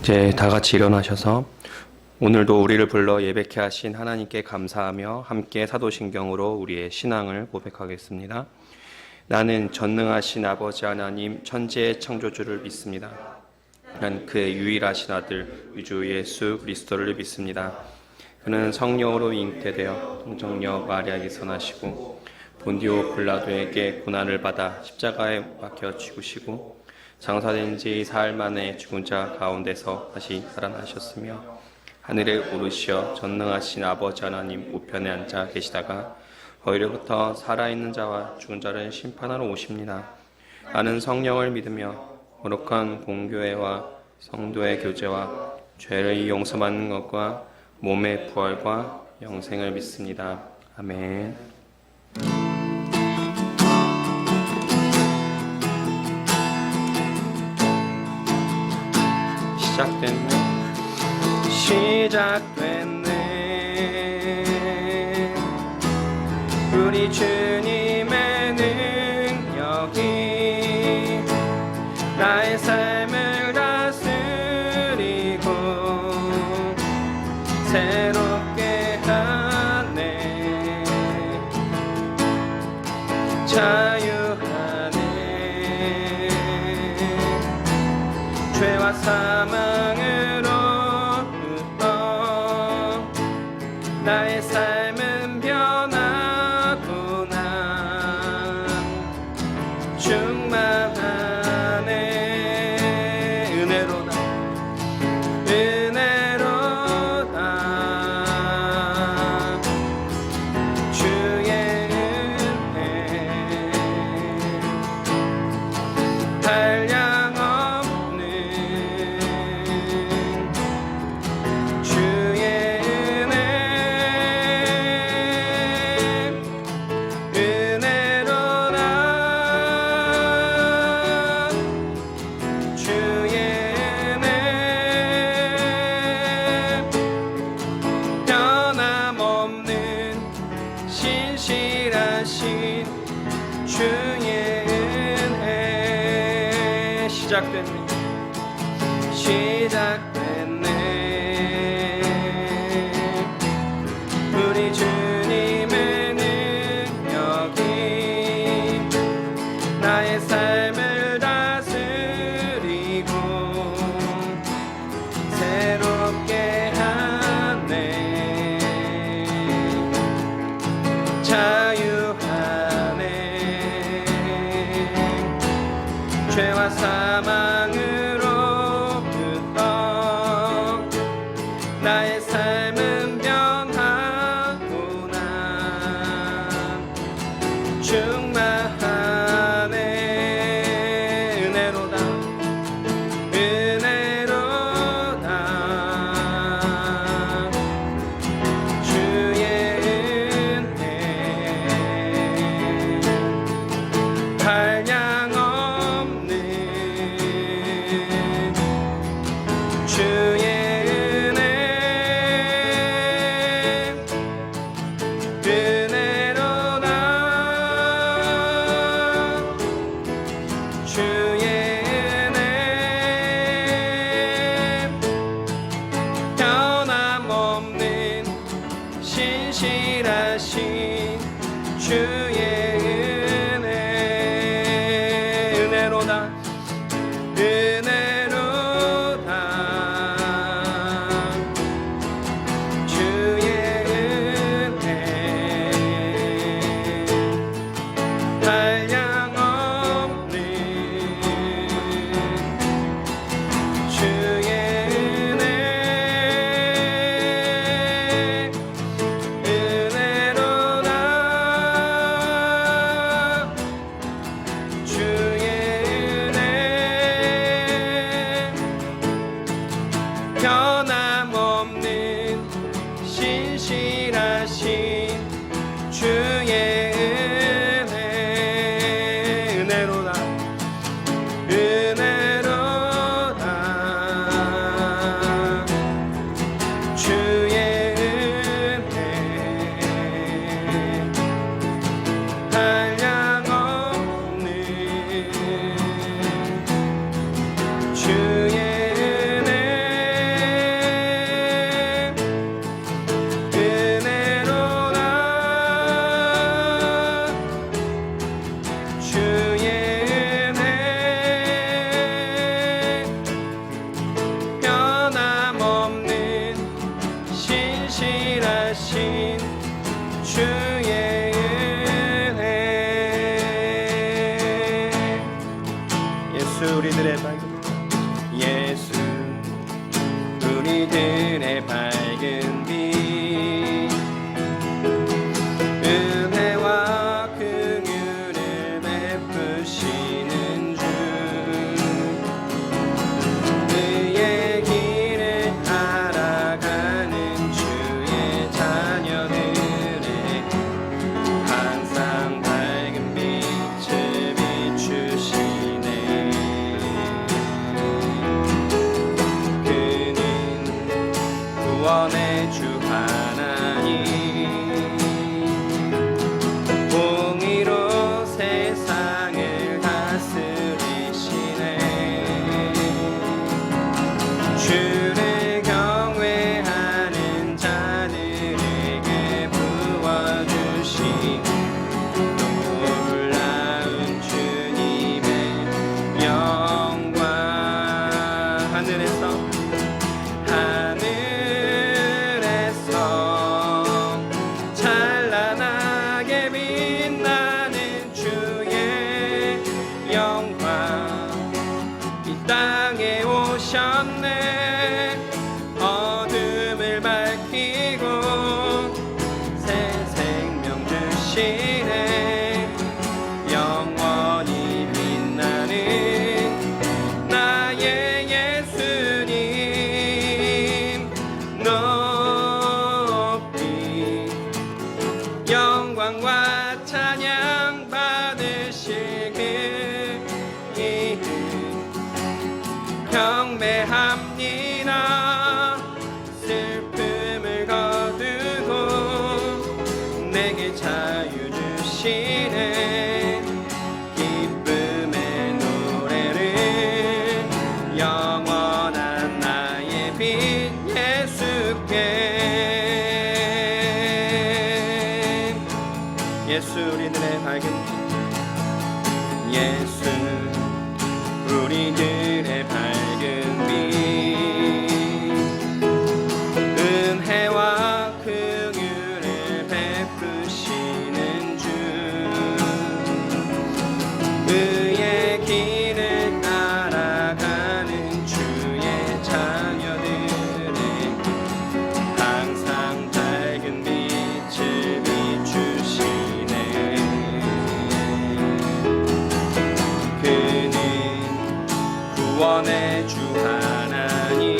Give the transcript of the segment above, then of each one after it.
이제 다 같이 일어나셔서 오늘도 우리를 불러 예배케 하신 하나님께 감사하며 함께 사도신경으로 우리의 신앙을 고백하겠습니다. 나는 전능하신 아버지 하나님 천지의 창조주를 믿습니다. 난 그의 유일하신 아들 우주 예수 그리스도를 믿습니다. 그는 성령으로 잉태되어 동정녀 마리아에게서 나시고 본디오 빌라도에게 고난을 받아 십자가에 박혀 죽으시고 장사된 지 사흘 만에 죽은 자 가운데서 다시 살아나셨으며 하늘에 오르시어 전능하신 아버지 하나님 우편에 앉아 계시다가 거기로부터 살아있는 자와 죽은 자를 심판하러 오십니다. 나는 성령을 믿으며 거룩한 공교회와 성도의 교제와 죄를 용서받는 것과 몸의 부활과 영생을 믿습니다. 아멘. 시작됐네 우리 주님의 능력이 나의 삶을 다스리고 새롭게 하네 자유하네 죄와 사망으로부터 나의 삶은 변하구나 충만하네 은혜로다 주의 은혜 한량없는 주의 은혜 은혜로다 주의 은혜 변함없는 신실하신 주의 은혜 시작됐네 우리 주님의 능력이 나의 삶을 다스리고 새롭게 하네 자유하네 죄와 사망으로부터 우리들의 밝은 예수 우리들의 밝은 빛 은혜와 긍휼을 베푸시는 주 그의 길을 알아가는 주의 자녀들의 항상 밝은 빛을 비추시네 그는 구원의 주 하나님 공의로 세상을 다스리시네 주를 경외하는 자들에게 부어주신 놀라운 주님의 영광 하늘에서 찬란하게 빛나는 주의 영광 이 땅에 오셨네 어둠을 밝히고 새 생명 주시네 영원히 빛나는 나의 예수님 높이 영광과 찬양 받으실 그 이름 경배합니다 슬픔을 거두고 내게 자유 주시네 기쁨의 노래를 영원한 나의 빛 예수께 예수 우리들의 밝은 빛 예수 우리들의 밝은 빛 은혜와 긍휼을 베푸시는 주 그의 길을 따라가는 주의 자녀들의 항상 밝은 빛을 비추시네 그는 구원의 주 하나님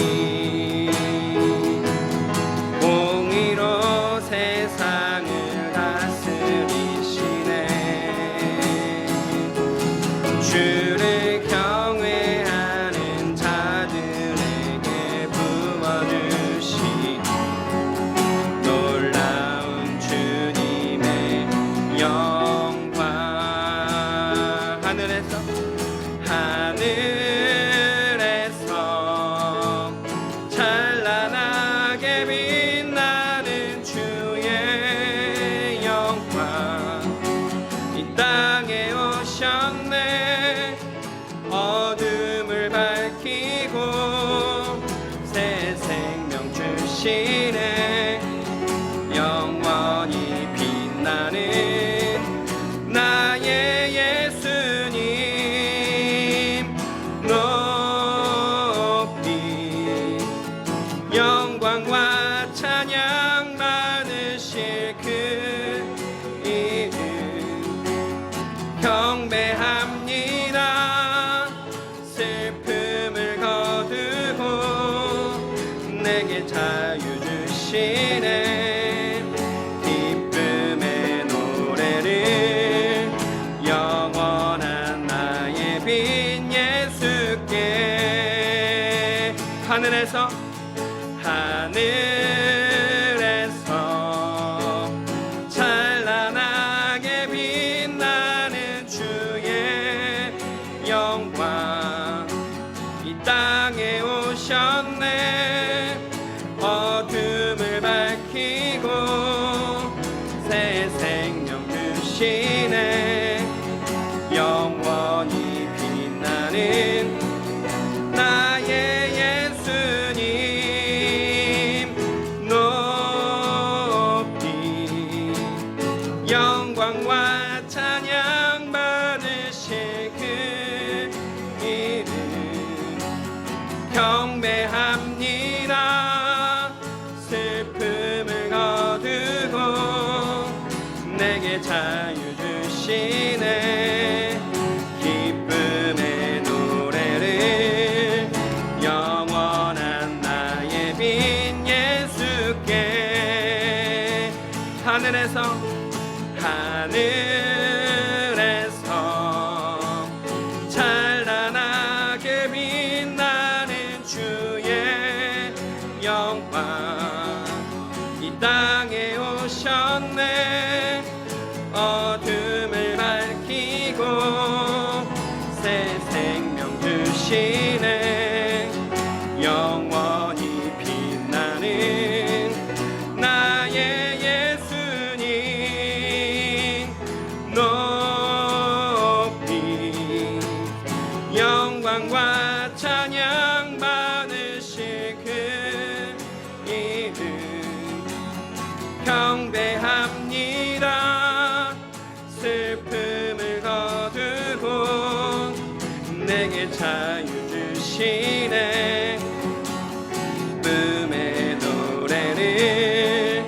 공의로 세상을 다스리시네 주를 경외하는 자들에게 부어주신 놀라운 주님의 영광 하늘에서 찬란하게 빛나는 주의 영광 이 땅에 오셨네 어둠을 밝히고 새 생명 주시네 영원히 빛나는 나의 예수님 높이 영광과 찬양 받으실 그 이름 경배합니다 슬픔을 거두고 내게 자유 주시네 기쁨의 노래를 영원한 나의 빛 예수께 하늘에서 찬란하게 빛나는 주의 영광 이 땅에 오셨네 어둠을 밝히고 새 생명 주시네 영원히 빛나는 나의 예수님 높이 영광과 찬양 받으실 그 이름 경배합니다. 슬픔을 거두고 내게 자유 주시네. 기쁨의 노래를 영원한 나의 빈 예수께 하늘에서 찬란하게 빛나는 주의 영광 이 땅에 오셨네. 어둠을 밝히고 새 생명 주시네. 영원히 빛나는 나의 예수님 높이 영광과 찬양 받으실 그 이름 경배합니다. 슬픔을 거두고 내게 자유 주시네. 기쁨의 노래를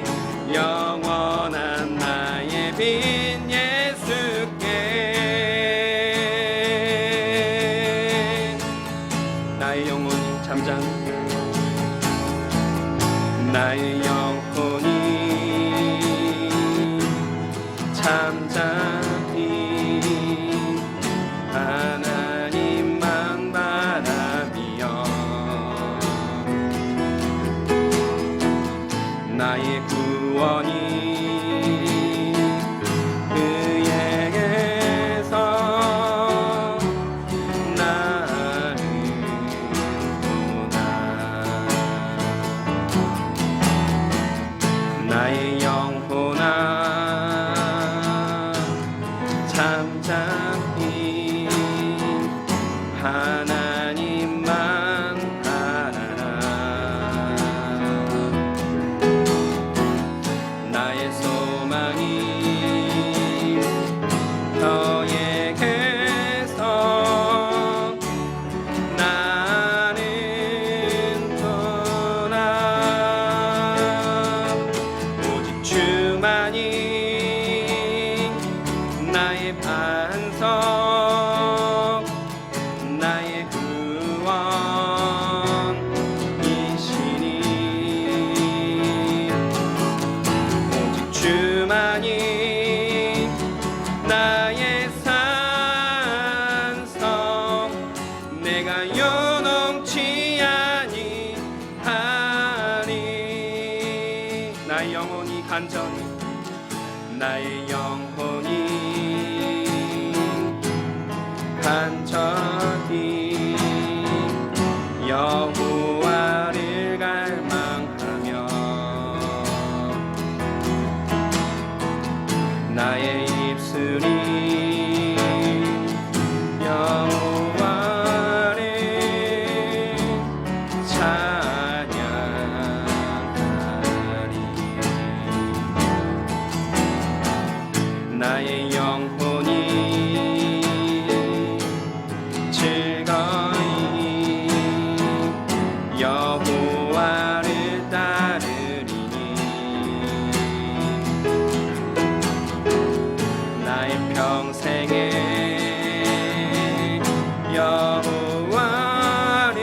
영원한 나의 빈 예수께 나의 영혼이 잠잠 나의 영혼이 잠잠히 하나님만 바라며 나의 구원이 그에게서 나는구나. 나의 영혼아 잠잠히 하나님만 바라라. 나의 소망이 너에게서 나는구나. 오직 주만이 나의 반석 나의 구원이시니. 오직 주만이 나의 산성 내가 요동치 아니하리. 나의 영혼이 간절히 나의 영혼이 간절히 여호와를 갈망하며 나의 입술이 여호와를 찬양하리. 나의 영혼이 즐거이 여호와를 따르리니. 나의 평생에 여호와를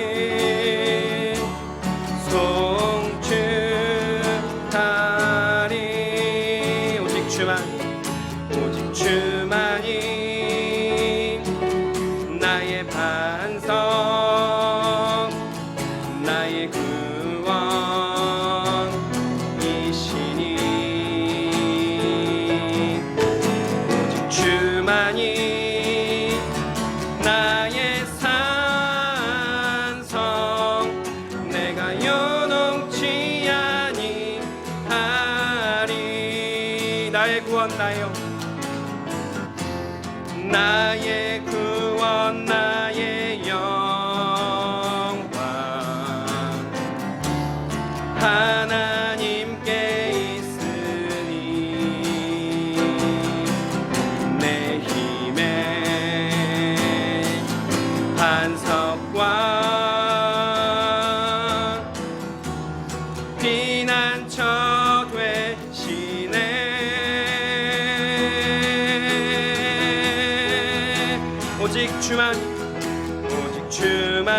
송축하리. 오직 주만이 나의 반석 나의 구원이시니. 오직 주만이 나의 산성 내가 요동치 아니하리. 나의 구원 나의 구원 나의 영광 하나님께 있으니. 내 힘의 반석과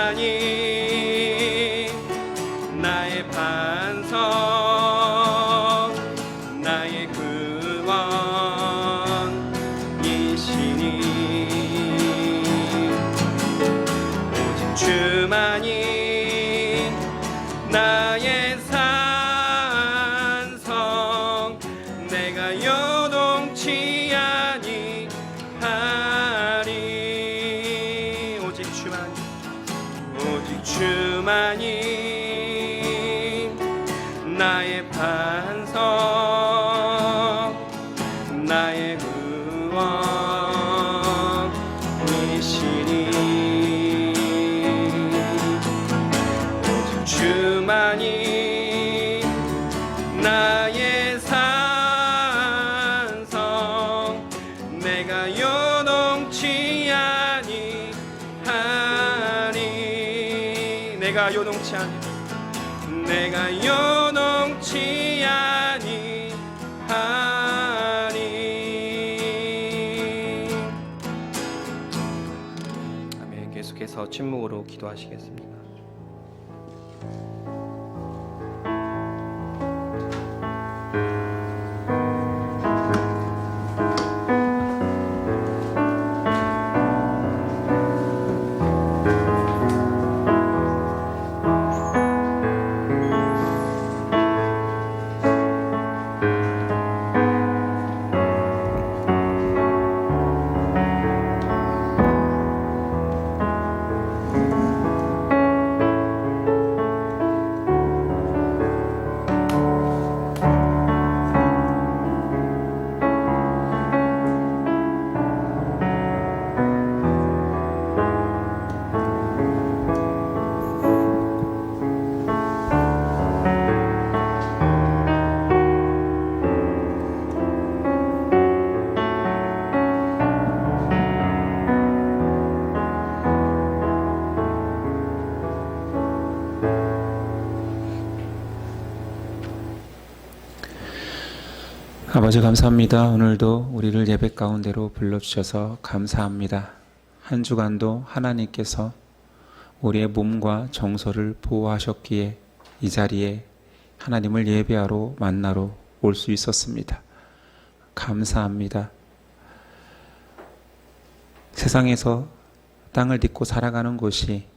주만이 나의 반석, 나의 구원이시니 오직 주만이 나의 산성, 내가 요동치 아니하리. 오직 주만이 나의 반석, 나의 구원이시니 오직 주만이 나의 산성, 내가 요동치 아니하리. 내가 요동치 아니하리. 아멘. 계속해서 침묵으로 기도하시겠습니다. 아버지 감사합니다. 오늘도 우리를 예배 가운데로 불러주셔서 감사합니다. 한 주간도 하나님께서 우리의 몸과 정서를 보호하셨기에 이 자리에 하나님을 예배하러 만나러 올 수 있었습니다. 감사합니다. 세상에서 땅을 딛고 살아가는 것이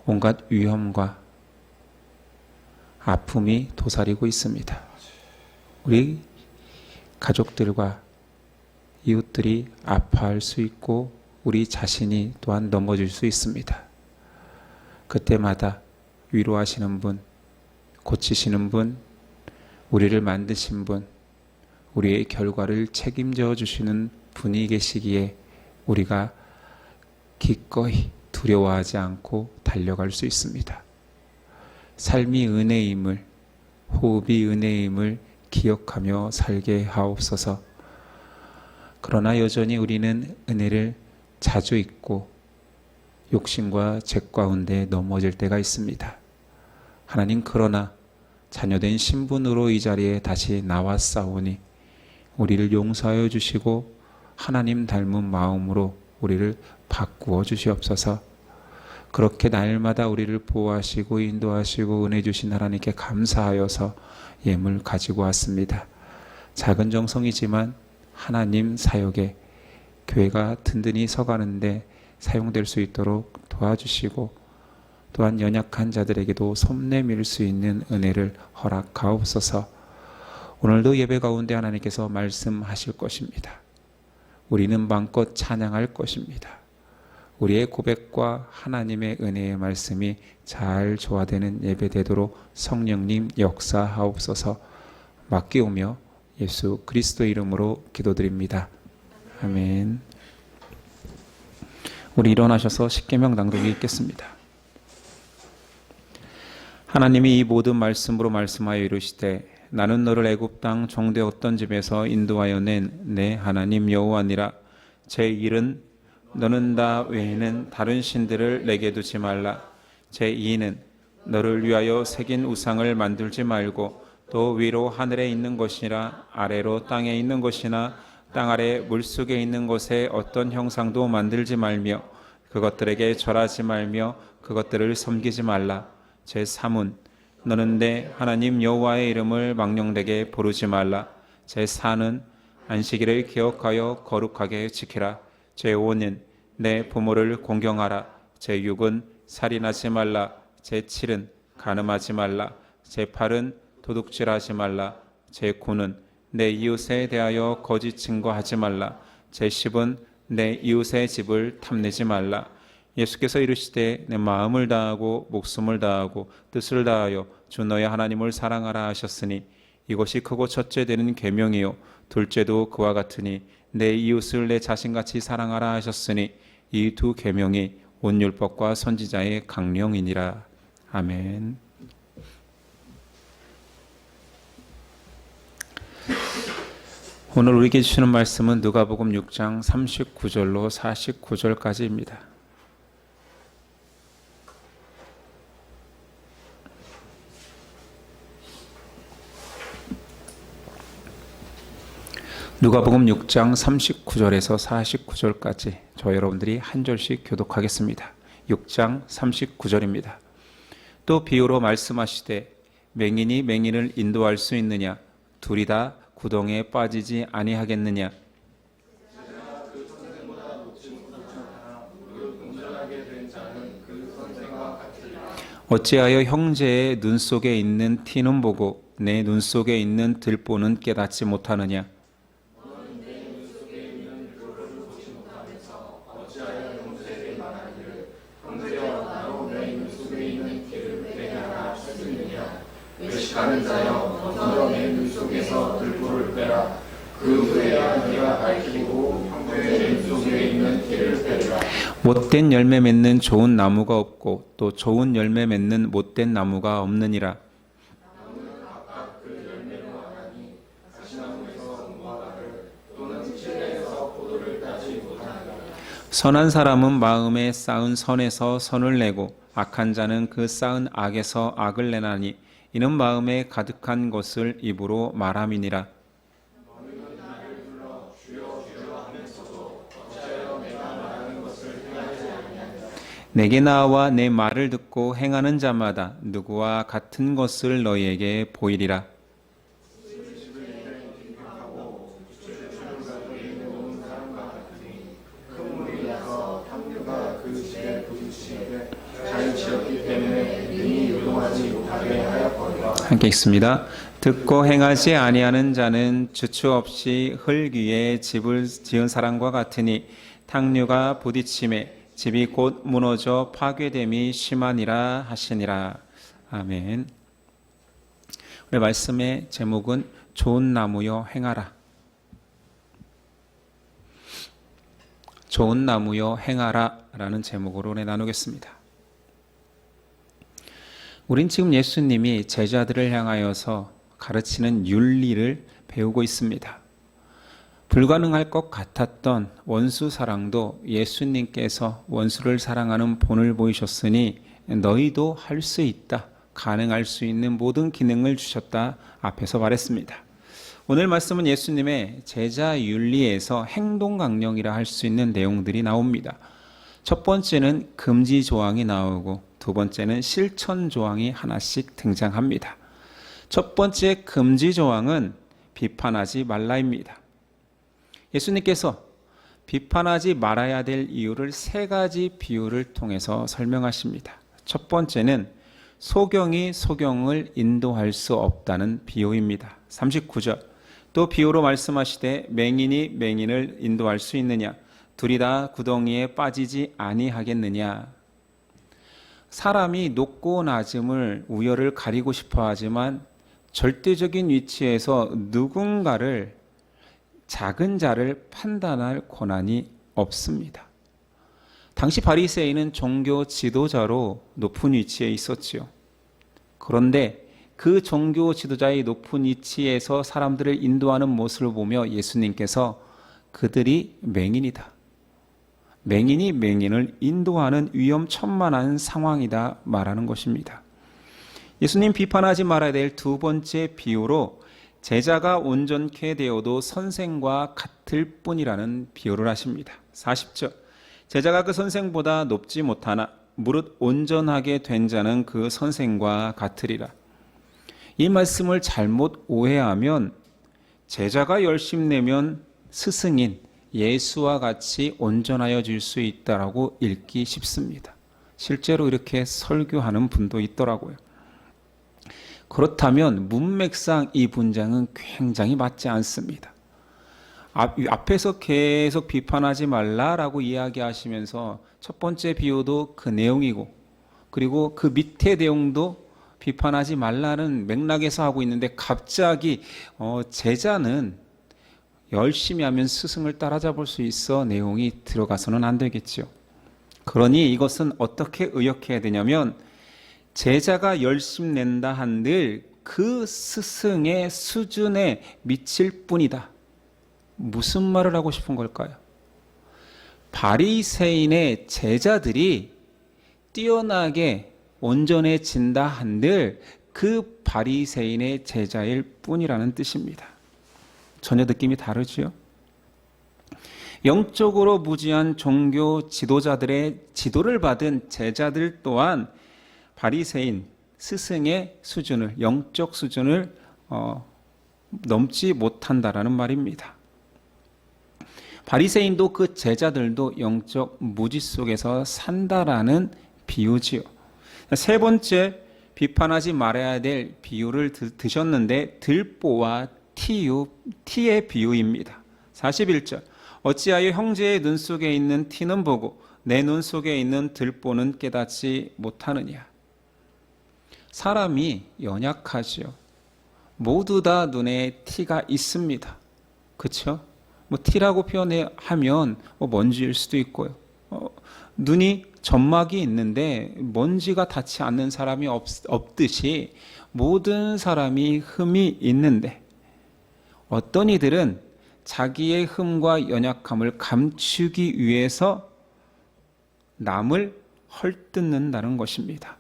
온갖 위험과 아픔이 도사리고 있습니다. 우리 가족들과 이웃들이 아파할 수 있고 우리 자신이 또한 넘어질 수 있습니다. 그때마다 위로하시는 분, 고치시는 분, 우리를 만드신 분, 우리의 결과를 책임져 주시는 분이 계시기에 우리가 기꺼이 두려워하지 않고 달려갈 수 있습니다. 삶이 은혜임을, 호흡이 은혜임을 기억하며 살게 하옵소서. 그러나 여전히 우리는 은혜를 자주 잊고 욕심과 죄 가운데 넘어질 때가 있습니다. 하나님, 그러나 자녀된 신분으로 이 자리에 다시 나왔사오니 우리를 용서하여 주시고 하나님 닮은 마음으로 우리를 바꾸어 주시옵소서. 그렇게 날마다 우리를 보호하시고 인도하시고 은혜 주신 하나님께 감사하여서 예물 가지고 왔습니다. 작은 정성이지만 하나님 사역에 교회가 든든히 서가는데 사용될 수 있도록 도와주시고 또한 연약한 자들에게도 손 내밀 수 있는 은혜를 허락하옵소서. 오늘도 예배 가운데 하나님께서 말씀하실 것입니다. 우리는 마음껏 찬양할 것입니다. 우리의 고백과 하나님의 은혜의 말씀이 잘 조화되는 예배 되도록 성령님 역사하옵소서. 맡기오며 예수 그리스도 이름으로 기도드립니다. 아멘. 우리 일어나셔서 십계명 낭독이 있겠습니다. 하나님이 이 모든 말씀으로 말씀하여 이르시되 나는 너를 애굽 땅 종되었던 집에서 인도하여 낸 내 하나님 여호와니라. 제1은 너는 나 외에는 다른 신들을 내게 두지 말라. 제2는 너를 위하여 새긴 우상을 만들지 말고 또 위로 하늘에 있는 것이나 아래로 땅에 있는 것이나 땅 아래 물속에 있는 것에 어떤 형상도 만들지 말며 그것들에게 절하지 말며 그것들을 섬기지 말라. 제3은 너는 내 하나님 여호와의 이름을 망령되게 부르지 말라. 제4는 안식일을 기억하여 거룩하게 지키라. 제5는 내 부모를 공경하라. 제6은 살인하지 말라. 제7은 간음하지 말라. 제8은 도둑질하지 말라. 제9는 내 이웃에 대하여 거짓 증거하지 말라. 제10은 내 이웃의 집을 탐내지 말라. 예수께서 이르시되 내 마음을 다하고 목숨을 다하고 뜻을 다하여 주 너의 하나님을 사랑하라 하셨으니 이것이 크고 첫째 되는 계명이요 둘째도 그와 같으니 내 이웃을 내 자신같이 사랑하라 하셨으니 이 두 계명이 온 율법과 선지자의 강령이니라. 아멘. 오늘 우리에게 주시는 말씀은 누가복음 6장 39절로 49절까지입니다. 누가복음 6장 39절에서 49절까지 저 여러분들이 한 절씩 교독하겠습니다. 6장 39절입니다. 또 비유로 말씀하시되 맹인이 맹인을 인도할 수 있느냐? 둘이 다 구덩이에 빠지지 아니하겠느냐? 어찌하여 형제의 눈 속에 있는 티는 보고 내 눈 속에 있는 들보는 깨닫지 못하느냐? 가는 자여 먼저 내 눈 속에서 들보를 빼라. 그 후에야 네가 밝히고 내 눈 속에 있는 티를 빼라. 못된 열매 맺는 좋은 나무가 없고 또 좋은 열매 맺는 못된 나무가 없느니라. 선한 사람은 마음에 쌓은 선에서 선을 내고 악한 자는 그 쌓은 악에서 악을 내나니 이는 마음에 가득한 것을 입으로 말함이니라. 내게 나와 내 말을 듣고 행하는 자마다 누구와 같은 것을 너희에게 보이리라. 함께 읽습니다. 듣고 행하지 아니하는 자는 주추 없이 흙 위에 집을 지은 사람과 같으니 탕류가 부딪힘에 집이 곧 무너져 파괴됨이 심하니라 하시니라. 아멘. 오늘 말씀의 제목은 좋은 나무여 행하라. 좋은 나무여 행하라 라는 제목으로 나누겠습니다. 우린 지금 예수님이 제자들을 향하여서 가르치는 윤리를 배우고 있습니다. 불가능할 것 같았던 원수 사랑도 예수님께서 원수를 사랑하는 본을 보이셨으니 너희도 할 수 있다. 가능할 수 있는 모든 기능을 주셨다. 앞에서 말했습니다. 오늘 말씀은 예수님의 제자 윤리에서 행동 강령이라 할 수 있는 내용들이 나옵니다. 첫 번째는 금지 조항이 나오고 두 번째는 실천 조항이 하나씩 등장합니다. 첫 번째 금지 조항은 비판하지 말라입니다. 예수님께서 비판하지 말아야 될 이유를 세 가지 비유를 통해서 설명하십니다. 첫 번째는 소경이 소경을 인도할 수 없다는 비유입니다. 39절. 또 비유로 말씀하시되 맹인이 맹인을 인도할 수 있느냐? 둘이 다 구덩이에 빠지지 아니하겠느냐? 사람이 높고 낮음을 우열을 가리고 싶어 하지만 절대적인 위치에서 누군가를 작은 자를 판단할 권한이 없습니다. 당시 바리새인은 종교 지도자로 높은 위치에 있었지요. 그런데 그 종교 지도자의 높은 위치에서 사람들을 인도하는 모습을 보며 예수님께서 그들이 맹인이다. 맹인이 맹인을 인도하는 위험천만한 상황이다 말하는 것입니다. 예수님 비판하지 말아야 될 두 번째 비유로 제자가 온전케 되어도 선생과 같을 뿐이라는 비유를 하십니다. 40절. 제자가 그 선생보다 높지 못하나 무릇 온전하게 된 자는 그 선생과 같으리라. 이 말씀을 잘못 오해하면 제자가 열심내면 스승인 예수와 같이 온전하여 질 수 있다라고 읽기 쉽습니다. 실제로 이렇게 설교하는 분도 있더라고요. 그렇다면 문맥상 이 문장은 굉장히 맞지 않습니다. 앞에서 계속 비판하지 말라라고 이야기하시면서 첫 번째 비유도 그 내용이고, 그리고 그 밑에 내용도 비판하지 말라는 맥락에서 하고 있는데, 갑자기 제자는 열심히 하면 스승을 따라잡을 수 있어 내용이 들어가서는 안 되겠죠. 그러니 이것은 어떻게 의역해야 되냐면, 제자가 열심낸다 한들 그 스승의 수준에 미칠 뿐이다. 무슨 말을 하고 싶은 걸까요? 바리새인의 제자들이 뛰어나게 온전해진다 한들 그 바리새인의 제자일 뿐이라는 뜻입니다. 전혀 느낌이 다르지요? 영적으로 무지한 종교 지도자들의 지도를 받은 제자들 또한 바리새인 스승의 수준을, 영적 수준을 넘지 못한다라는 말입니다. 바리새인도 그 제자들도 영적 무지 속에서 산다라는 비유지요. 세 번째, 비판하지 말아야 될 비유를 드셨는데 들보와 티의 비유입니다. 41절, 어찌하여 형제의 눈 속에 있는 티는 보고 내 눈 속에 있는 들보는 깨닫지 못하느냐. 사람이 연약하지요. 모두 다 눈에 티가 있습니다. 그렇죠? 티라고 표현하면 먼지일 수도 있고요. 눈이 점막이 있는데 먼지가 닿지 않는 사람이 없듯이 모든 사람이 흠이 있는데, 어떤 이들은 자기의 흠과 연약함을 감추기 위해서 남을 헐뜯는다는 것입니다.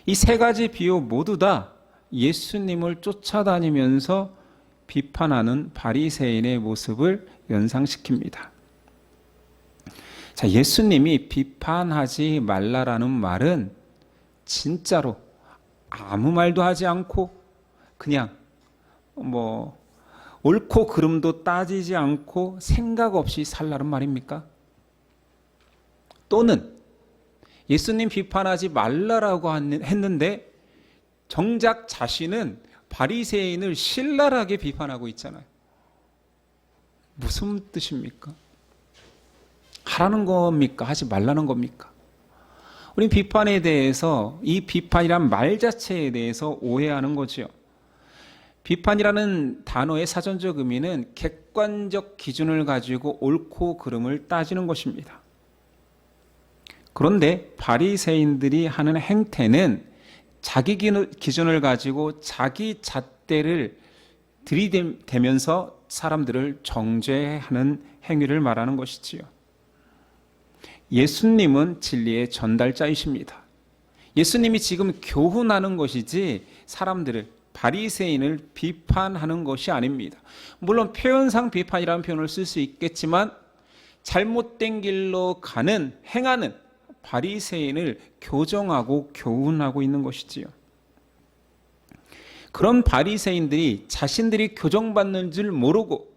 이 세 가지 비유 모두 다 예수님을 쫓아다니면서 비판하는 바리새인의 모습을 연상시킵니다. 자, 예수님이 비판하지 말라라는 말은 진짜로 아무 말도 하지 않고 그냥 옳고 그름도 따지지 않고 생각 없이 살라는 말입니까? 또는 예수님 비판하지 말라라고 했는데 정작 자신은 바리새인을 신랄하게 비판하고 있잖아요. 무슨 뜻입니까? 하라는 겁니까? 하지 말라는 겁니까? 우린 비판에 대해서, 이 비판이란 말 자체에 대해서 오해하는 거죠. 비판이라는 단어의 사전적 의미는 객관적 기준을 가지고 옳고 그름을 따지는 것입니다. 그런데 바리새인들이 하는 행태는 자기 기준을 가지고 자기 잣대를 들이대면서 사람들을 정죄하는 행위를 말하는 것이지요. 예수님은 진리의 전달자이십니다. 예수님이 지금 교훈하는 것이지 사람들을, 바리새인을 비판하는 것이 아닙니다. 물론 표현상 비판이라는 표현을 쓸 수 있겠지만 잘못된 길로 행하는 바리새인을 교정하고 교훈하고 있는 것이지요. 그런 바리새인들이 자신들이 교정받는 줄 모르고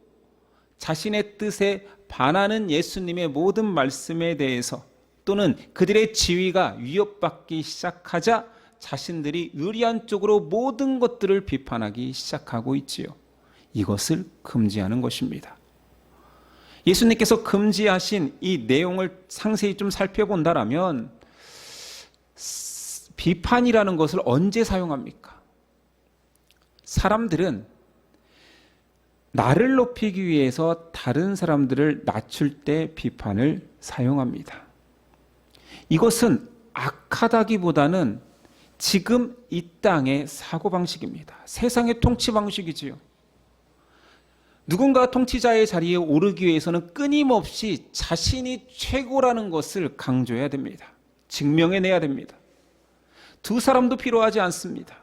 자신의 뜻에 반하는 예수님의 모든 말씀에 대해서, 또는 그들의 지위가 위협받기 시작하자 자신들이 유리한 쪽으로 모든 것들을 비판하기 시작하고 있지요. 이것을 금지하는 것입니다. 예수님께서 금지하신 이 내용을 상세히 좀 살펴본다면 비판이라는 것을 언제 사용합니까? 사람들은 나를 높이기 위해서 다른 사람들을 낮출 때 비판을 사용합니다. 이것은 악하다기보다는 지금 이 땅의 사고방식입니다. 세상의 통치방식이지요. 누군가 통치자의 자리에 오르기 위해서는 끊임없이 자신이 최고라는 것을 강조해야 됩니다. 증명해내야 됩니다. 두 사람도 필요하지 않습니다.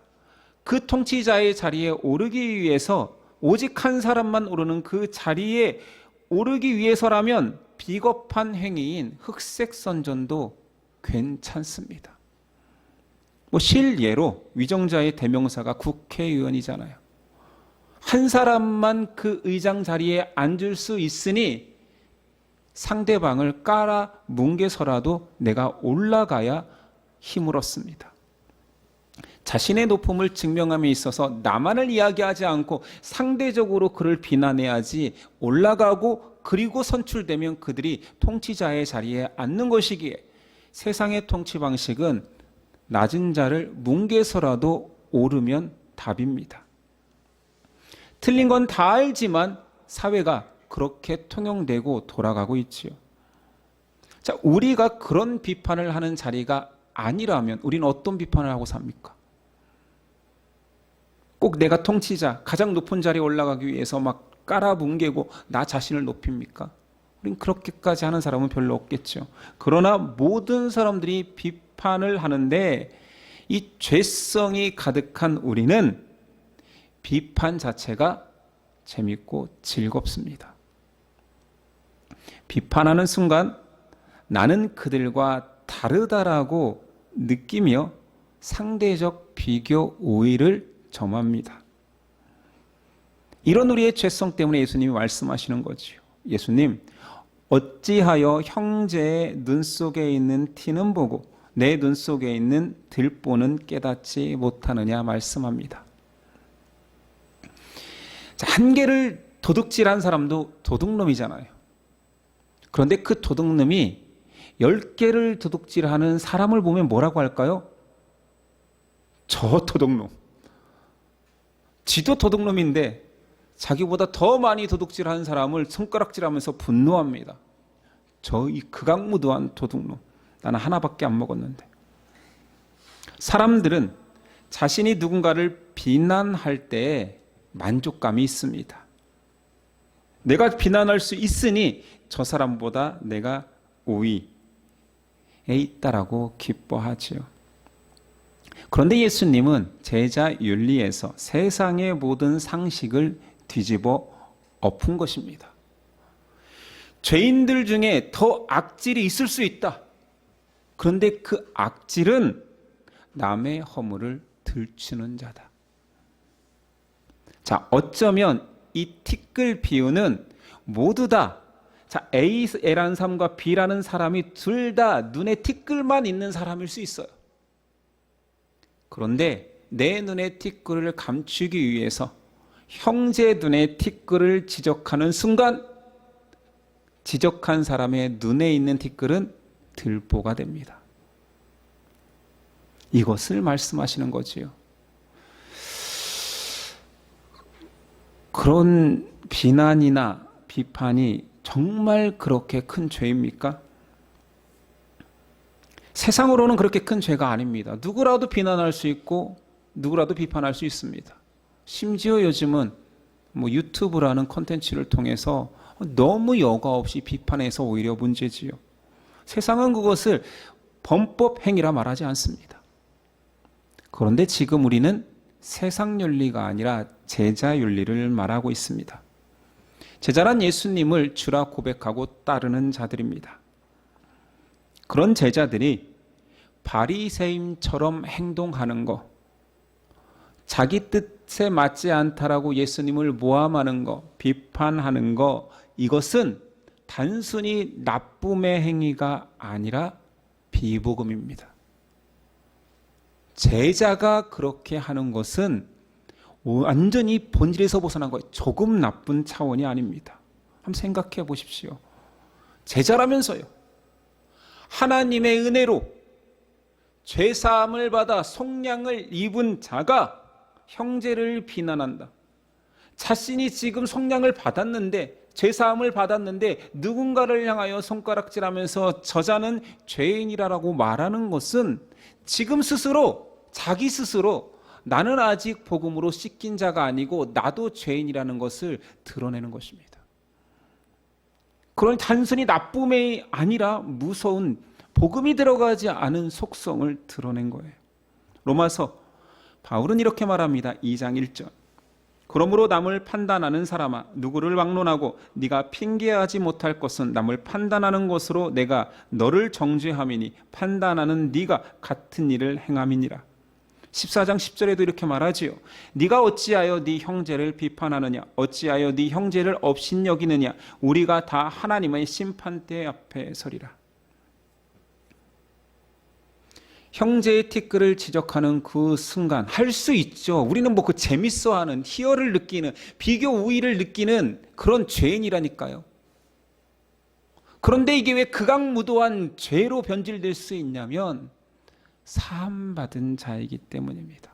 그 통치자의 자리에 오르기 위해서 오직 한 사람만 오르는 그 자리에 오르기 위해서라면 비겁한 행위인 흑색 선전도 괜찮습니다. 실예로 위정자의 대명사가 국회의원이잖아요. 한 사람만 그 의장 자리에 앉을 수 있으니 상대방을 깔아 뭉개서라도 내가 올라가야 힘을 얻습니다. 자신의 높음을 증명함에 있어서 나만을 이야기하지 않고 상대적으로 그를 비난해야지 올라가고 그리고 선출되면 그들이 통치자의 자리에 앉는 것이기에 세상의 통치 방식은 낮은 자를 뭉개서라도 오르면 답입니다. 틀린 건 다 알지만 사회가 그렇게 통용되고 돌아가고 있지요. 자, 우리가 그런 비판을 하는 자리가 아니라면 우리는 어떤 비판을 하고 삽니까? 꼭 내가 통치자, 가장 높은 자리에 올라가기 위해서 막 깔아뭉개고 나 자신을 높입니까? 우린 그렇게까지 하는 사람은 별로 없겠죠. 그러나 모든 사람들이 비판을 하는데 이 죄성이 가득한 우리는 비판 자체가 재밌고 즐겁습니다. 비판하는 순간 나는 그들과 다르다라고 느끼며 상대적 비교 우위를 점합니다. 이런 우리의 죄성 때문에 예수님이 말씀하시는 거지요. 예수님, 어찌하여 형제의 눈 속에 있는 티는 보고 내 눈 속에 있는 들보는 깨닫지 못하느냐 말씀합니다. 자, 한 개를 도둑질한 사람도 도둑놈이잖아요. 그런데 그 도둑놈이 10개를 도둑질하는 사람을 보면 뭐라고 할까요? 저 도둑놈. 지도 도둑놈인데 자기보다 더 많이 도둑질하는 사람을 손가락질하면서 분노합니다. 저 이 극악무도한 도둑놈. 나는 하나밖에 안 먹었는데. 사람들은 자신이 누군가를 비난할 때 만족감이 있습니다. 내가 비난할 수 있으니 저 사람보다 내가 우위에 있다라고 기뻐하지요. 그런데 예수님은 제자 윤리에서 세상의 모든 상식을 뒤집어 엎은 것입니다. 죄인들 중에 더 악질이 있을 수 있다. 그런데 그 악질은 남의 허물을 들추는 자다. 자, 어쩌면 이 티끌 비유는 모두 다 자, A라는 사람과 B라는 사람이 둘 다 눈에 티끌만 있는 사람일 수 있어요. 그런데 내 눈에 티끌을 감추기 위해서 형제 눈에 티끌을 지적하는 순간 지적한 사람의 눈에 있는 티끌은 들보가 됩니다. 이것을 말씀하시는 거지요. 그런 비난이나 비판이 정말 그렇게 큰 죄입니까? 세상으로는 그렇게 큰 죄가 아닙니다. 누구라도 비난할 수 있고 누구라도 비판할 수 있습니다. 심지어 요즘은 유튜브라는 콘텐츠를 통해서 너무 여과 없이 비판해서 오히려 문제지요. 세상은 그것을 범법 행위라 말하지 않습니다. 그런데 지금 우리는 세상 윤리가 아니라 제자 윤리를 말하고 있습니다. 제자란 예수님을 주라 고백하고 따르는 자들입니다. 그런 제자들이 바리새인처럼 행동하는 것, 자기 뜻에 맞지 않다라고 예수님을 모함하는 것, 비판하는 것, 이것은 단순히 나쁨의 행위가 아니라 비복음입니다. 제자가 그렇게 하는 것은 완전히 본질에서 벗어난 거예요. 조금 나쁜 차원이 아닙니다. 한번 생각해 보십시오. 제자라면서요. 하나님의 은혜로 죄사함을 받아 속량을 입은 자가 형제를 비난한다. 자신이 지금 속량을 받았는데 죄사함을 받았는데 누군가를 향하여 손가락질하면서 저자는 죄인이라고 말하는 것은 지금 스스로 자기 스스로 나는 아직 복음으로 씻긴 자가 아니고 나도 죄인이라는 것을 드러내는 것입니다. 그런 단순히 나쁨이 아니라 무서운 복음이 들어가지 않은 속성을 드러낸 거예요. 로마서 바울은 이렇게 말합니다. 2장 1절. 그러므로 남을 판단하는 사람아, 누구를 막론하고 네가 핑계하지 못할 것은 남을 판단하는 것으로 내가 너를 정죄함이니 판단하는 네가 같은 일을 행함이니라. 14장 10절에도 이렇게 말하지요. 네가 어찌하여 네 형제를 비판하느냐, 어찌하여 네 형제를 업신여기느냐, 우리가 다 하나님의 심판대 앞에 서리라. 형제의 티끌을 지적하는 그 순간 할 수 있죠. 우리는 뭐 그 재밌어하는, 희열을 느끼는, 비교 우위를 느끼는 그런 죄인이라니까요. 그런데 이게 왜 극악무도한 죄로 변질될 수 있냐면 사함받은 자이기 때문입니다.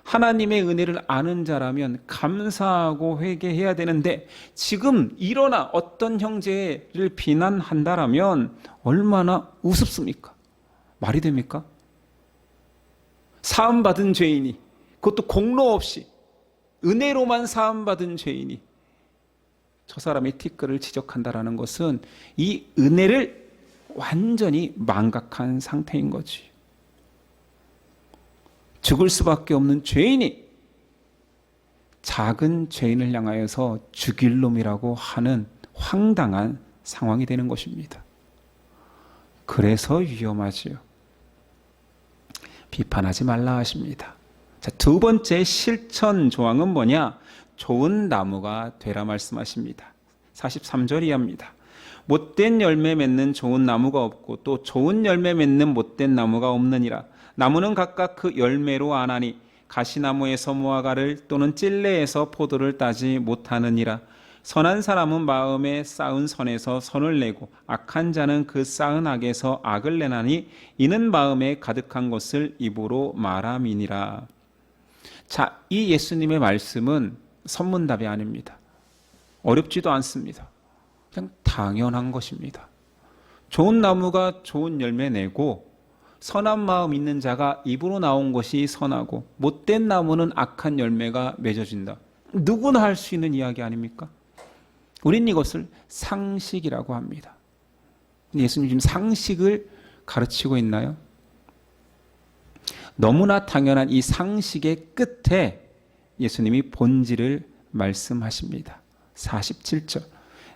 하나님의 은혜를 아는 자라면 감사하고 회개해야 되는데 지금 일어나 어떤 형제를 비난한다라면 얼마나 우습습니까? 말이 됩니까? 사함받은 죄인이, 그것도 공로 없이 은혜로만 사함받은 죄인이 저 사람의 티끌을 지적한다라는 것은 이 은혜를 완전히 망각한 상태인 거지. 죽을 수밖에 없는 죄인이 작은 죄인을 향하여서 죽일 놈이라고 하는 황당한 상황이 되는 것입니다. 그래서 위험하지요. 비판하지 말라 하십니다. 자, 두 번째 실천 조항은 뭐냐? 좋은 나무가 되라 말씀하십니다. 43절 이하입니다. 못된 열매 맺는 좋은 나무가 없고 또 좋은 열매 맺는 못된 나무가 없느니라. 나무는 각각 그 열매로 아나니 가시나무에서 무화과를 또는 찔레에서 포도를 따지 못하느니라. 선한 사람은 마음에 쌓은 선에서 선을 내고 악한 자는 그 쌓은 악에서 악을 내나니 이는 마음에 가득한 것을 입으로 말함이니라. 자, 이 예수님의 말씀은 선문답이 아닙니다. 어렵지도 않습니다. 그냥 당연한 것입니다. 좋은 나무가 좋은 열매 내고 선한 마음 있는 자가 입으로 나온 것이 선하고 못된 나무는 악한 열매가 맺어진다. 누구나 할 수 있는 이야기 아닙니까? 우린 이것을 상식이라고 합니다. 예수님 지금 상식을 가르치고 있나요? 너무나 당연한 이 상식의 끝에 예수님이 본질을 말씀하십니다. 47절.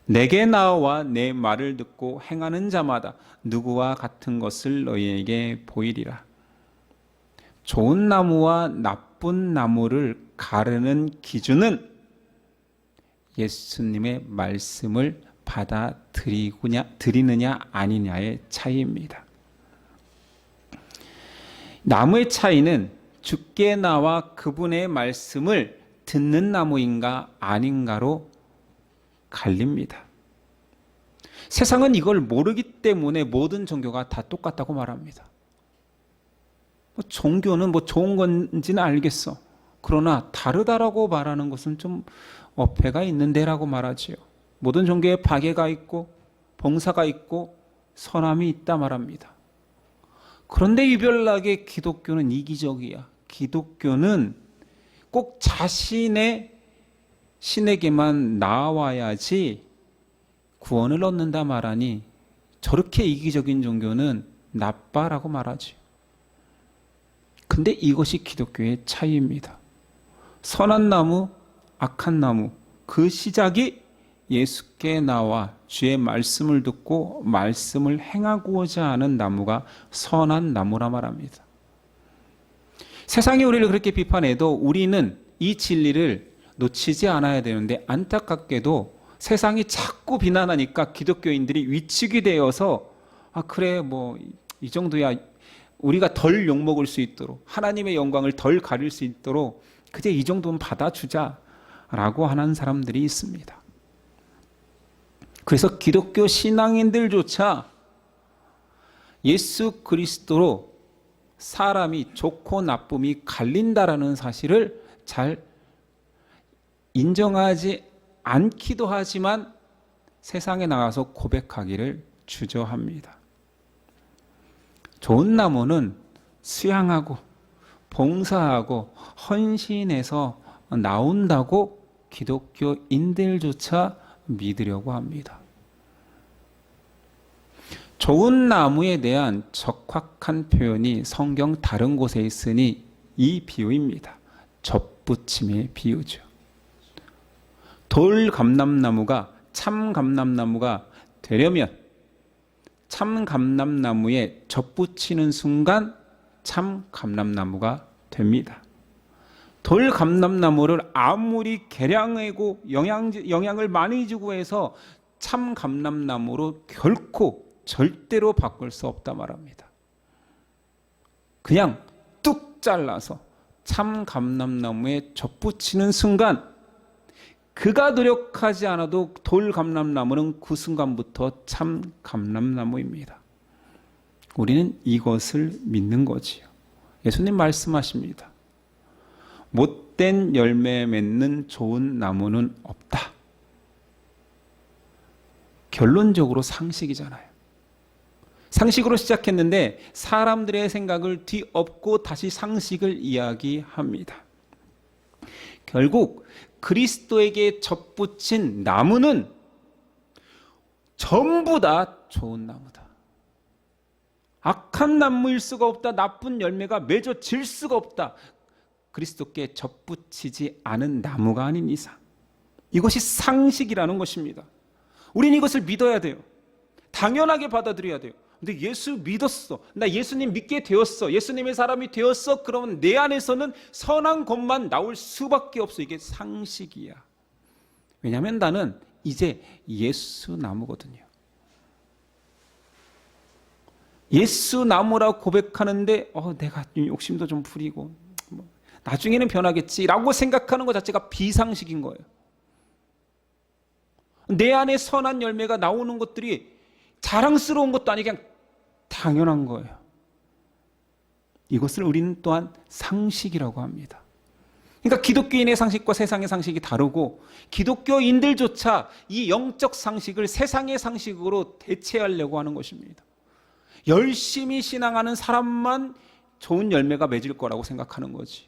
내게 나와 내 말을 듣고 행하는 자마다 누구와 같은 것을 너희에게 보이리라. 좋은 나무와 나쁜 나무를 가르는 기준은 예수님의 말씀을 받아들이느냐 아니냐의 차이입니다. 나무의 차이는 주께 나와 그분의 말씀을 듣는 나무인가 아닌가로 갈립니다. 세상은 이걸 모르기 때문에 모든 종교가 다 똑같다고 말합니다. 종교는 좋은 건지는 알겠어. 그러나 다르다라고 말하는 것은 좀 어폐가 있는데라고 말하지요. 모든 종교에 박애가 있고 봉사가 있고 선함이 있다 말합니다. 그런데 유별나게 기독교는 이기적이야. 기독교는 꼭 자신의 신에게만 나와야지 구원을 얻는다 말하니 저렇게 이기적인 종교는 나빠라고 말하지. 근데 이것이 기독교의 차이입니다. 선한 나무, 악한 나무, 그 시작이 예수께 나와 주의 말씀을 듣고 말씀을 행하고자 하는 나무가 선한 나무라 말합니다. 세상이 우리를 그렇게 비판해도 우리는 이 진리를 놓치지 않아야 되는데 안타깝게도 세상이 자꾸 비난하니까 기독교인들이 위축이 되어서 그래 이 정도야 우리가 덜 욕먹을 수 있도록 하나님의 영광을 덜 가릴 수 있도록 그저 이 정도는 받아주자라고 하는 사람들이 있습니다. 그래서 기독교 신앙인들조차 예수 그리스도로 사람이 좋고 나쁨이 갈린다라는 사실을 잘 인정하지 않기도 하지만 세상에 나가서 고백하기를 주저합니다. 좋은 나무는 수양하고 봉사하고 헌신해서 나온다고 기독교인들조차 믿으려고 합니다. 좋은 나무에 대한 적확한 표현이 성경 다른 곳에 있으니 이 비유입니다. 접붙임의 비유죠. 돌 감람나무가 참 감람나무가 되려면 참 감람나무에 젖붙이는 순간 참 감람나무가 됩니다. 돌 감람나무를 아무리 개량하고 영양을 많이 주고 해서 참 감람나무로 결코 절대로 바꿀 수 없다 말합니다. 그냥 뚝 잘라서 참 감람나무에 젖붙이는 순간 그가 노력하지 않아도 돌 감람나무는 그 순간부터 참 감람나무입니다. 우리는 이것을 믿는 거지요. 예수님 말씀하십니다. 못된 열매 맺는 좋은 나무는 없다. 결론적으로 상식이잖아요. 상식으로 시작했는데 사람들의 생각을 뒤엎고 다시 상식을 이야기합니다. 결국 그리스도에게 젖붙인 나무는 전부 다 좋은 나무다. 악한 나무일 수가 없다. 나쁜 열매가 맺어질 수가 없다. 그리스도께 젖붙이지 않은 나무가 아닌 이상. 이것이 상식이라는 것입니다. 우리는 이것을 믿어야 돼요. 당연하게 받아들여야 돼요. 근데 예수 믿었어. 나 예수님 믿게 되었어. 예수님의 사람이 되었어. 그러면 내 안에서는 선한 것만 나올 수밖에 없어. 이게 상식이야. 왜냐하면 나는 이제 예수 나무거든요. 예수 나무라고 고백하는데 내가 욕심도 좀 부리고 나중에는 변하겠지라고 생각하는 것 자체가 비상식인 거예요. 내 안에 선한 열매가 나오는 것들이 자랑스러운 것도 아니고 그냥 당연한 거예요. 이것을 우리는 또한 상식이라고 합니다. 그러니까 기독교인의 상식과 세상의 상식이 다르고 기독교인들조차 이 영적 상식을 세상의 상식으로 대체하려고 하는 것입니다. 열심히 신앙하는 사람만 좋은 열매가 맺을 거라고 생각하는 거지.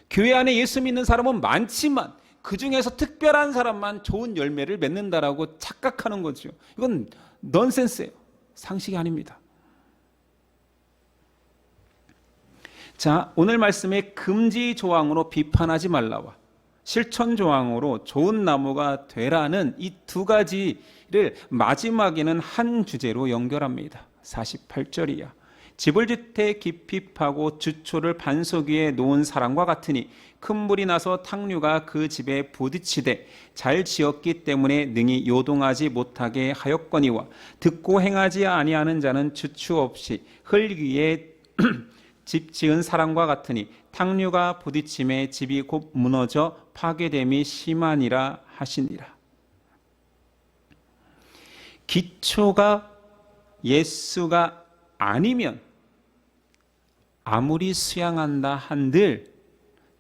교회 안에 예수 믿는 사람은 많지만 그 중에서 특별한 사람만 좋은 열매를 맺는다라고 착각하는 거죠. 이건 넌센스예요. 상식이 아닙니다. 자, 오늘 말씀의 금지 조항으로 비판하지 말라와 실천 조항으로 좋은 나무가 되라는 이 두 가지를 마지막에는 한 주제로 연결합니다. 48절이야. 집을 짓되 깊이 파고 주초를 반석 위에 놓은 사람과 같으니 큰 물이 나서 탕류가 그 집에 부딪히되 잘 지었기 때문에 능히 요동하지 못하게 하였거니와 듣고 행하지 아니하는 자는 주추 없이 흙 위에 집 지은 사람과 같으니 탕류가 부딪힘에 집이 곧 무너져 파괴됨이 심하니라 하시니라. 기초가 예수가 아니면 아무리 수양한다 한들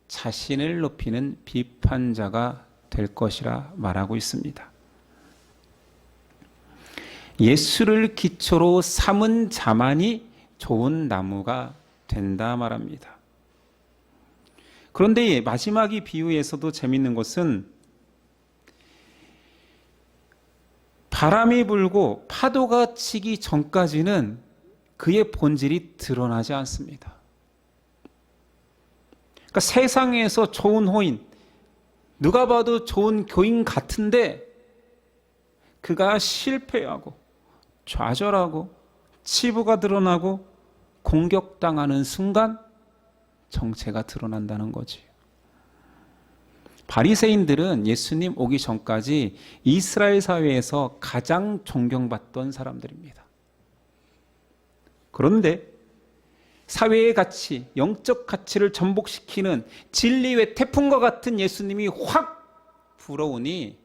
자신을 높이는 비판자가 될 것이라 말하고 있습니다. 예수를 기초로 삼은 자만이 좋은 나무가 된다 말합니다. 그런데 마지막 이 비유에서도 재밌는 것은 바람이 불고 파도가 치기 전까지는 그의 본질이 드러나지 않습니다. 그러니까 세상에서 좋은 호인, 누가 봐도 좋은 교인 같은데 그가 실패하고 좌절하고 치부가 드러나고 공격당하는 순간 정체가 드러난다는 거지. 바리새인들은 예수님 오기 전까지 이스라엘 사회에서 가장 존경받던 사람들입니다. 그런데 사회의 가치, 영적 가치를 전복시키는 진리의 태풍과 같은 예수님이 확 불어오니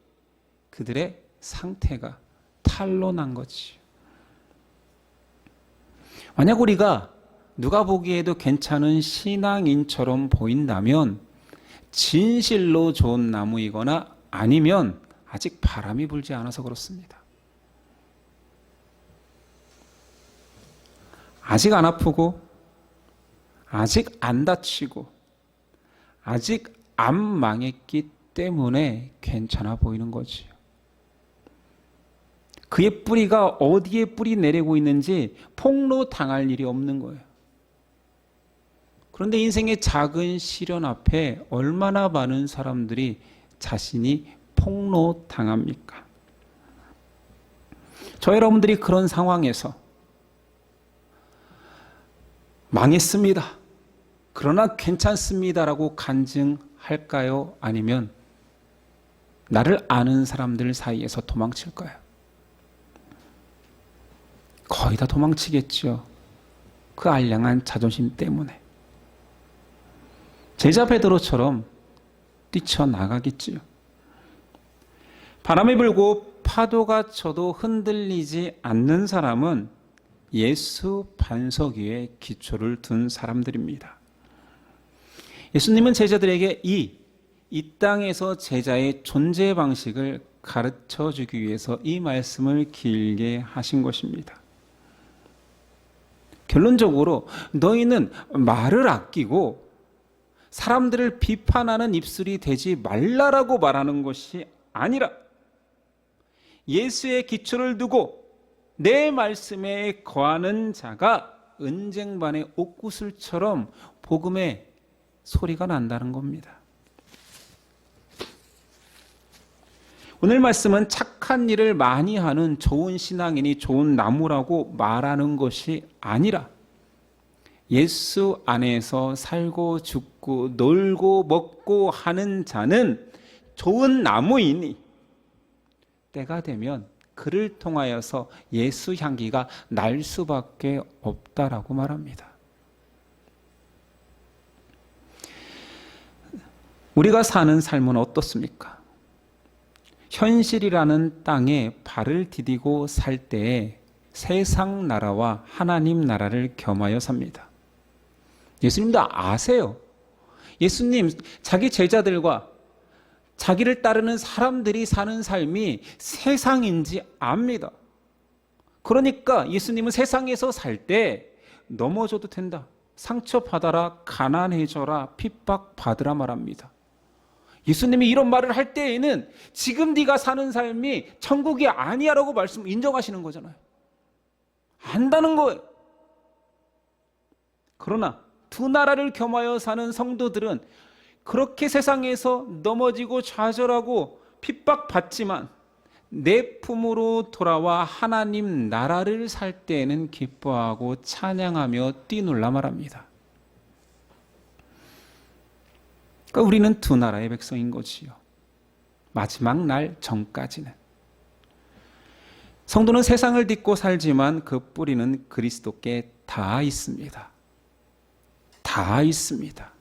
그들의 상태가 탄로난 거지. 만약 우리가 누가 보기에도 괜찮은 신앙인처럼 보인다면 진실로 좋은 나무이거나 아니면 아직 바람이 불지 않아서 그렇습니다. 아직 안 아프고 아직 안 다치고 아직 안 망했기 때문에 괜찮아 보이는 거지. 그의 뿌리가 어디에 뿌리 내리고 있는지 폭로 당할 일이 없는 거예요. 그런데 인생의 작은 시련 앞에 얼마나 많은 사람들이 자신이 폭로당합니까? 저 여러분들이 그런 상황에서 망했습니다, 그러나 괜찮습니다라고 간증할까요? 아니면 나를 아는 사람들 사이에서 도망칠까요? 거의 다 도망치겠죠. 그 알량한 자존심 때문에. 제자 베드로처럼 뛰쳐나가겠지요. 바람이 불고 파도가 쳐도 흔들리지 않는 사람은 예수 반석 위에 기초를 둔 사람들입니다. 예수님은 제자들에게 이 땅에서 제자의 존재 방식을 가르쳐 주기 위해서 이 말씀을 길게 하신 것입니다. 결론적으로 너희는 말을 아끼고 사람들을 비판하는 입술이 되지 말라라고 말하는 것이 아니라 예수의 기초를 두고 내 말씀에 거하는 자가 은쟁반의 옥구슬처럼 복음의 소리가 난다는 겁니다. 오늘 말씀은 착한 일을 많이 하는 좋은 신앙인이 좋은 나무라고 말하는 것이 아니라 예수 안에서 살고 죽고 놀고 먹고 하는 자는 좋은 나무이니 때가 되면 그를 통하여서 예수 향기가 날 수밖에 없다라고 말합니다. 우리가 사는 삶은 어떻습니까? 현실이라는 땅에 발을 디디고 살 때에 세상 나라와 하나님 나라를 겸하여 삽니다. 예수님도 아세요. 예수님 자기 제자들과 자기를 따르는 사람들이 사는 삶이 세상인지 압니다. 그러니까 예수님은 세상에서 살 때 넘어져도 된다, 상처받아라, 가난해져라, 핍박받으라 말합니다. 예수님이 이런 말을 할 때에는 지금 네가 사는 삶이 천국이 아니야라고 말씀 인정하시는 거잖아요. 안다는 거예요. 그러나 두 나라를 겸하여 사는 성도들은 그렇게 세상에서 넘어지고 좌절하고 핍박받지만 내 품으로 돌아와 하나님 나라를 살 때에는 기뻐하고 찬양하며 뛰놀라 말합니다. 그러니까 우리는 두 나라의 백성인 거지요. 마지막 날 전까지는. 성도는 세상을 딛고 살지만 그 뿌리는 그리스도께 다 있습니다. 다 있습니다.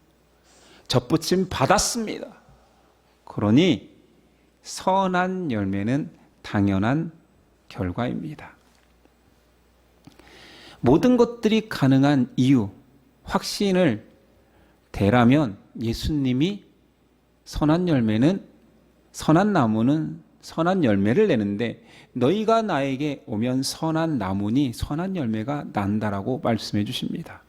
접붙임 받았습니다. 그러니 선한 열매는 당연한 결과입니다. 모든 것들이 가능한 이유, 확신을 대라면 예수님이 선한 열매는, 선한 나무는 선한 열매를 내는데 너희가 나에게 오면 선한 나무니 선한 열매가 난다라고 말씀해 주십니다.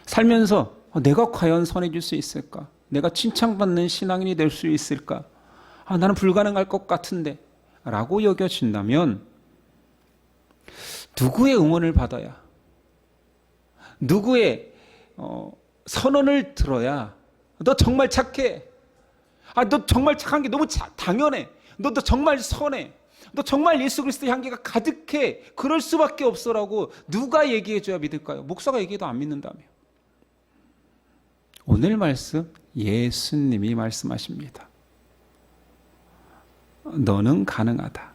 살면서 내가 과연 선해질 수 있을까? 내가 칭찬받는 신앙인이 될 수 있을까? 나는 불가능할 것 같은데 라고 여겨진다면 누구의 응원을 받아야, 누구의 선언을 들어야 너 정말 착해, 너 정말 착한 게 너무 당연해, 너 정말 선해, 너 정말 예수 그리스도의 향기가 가득해, 그럴 수밖에 없어라고 누가 얘기해줘야 믿을까요? 목사가 얘기해도 안 믿는다며. 오늘 말씀 예수님이 말씀하십니다. 너는 가능하다.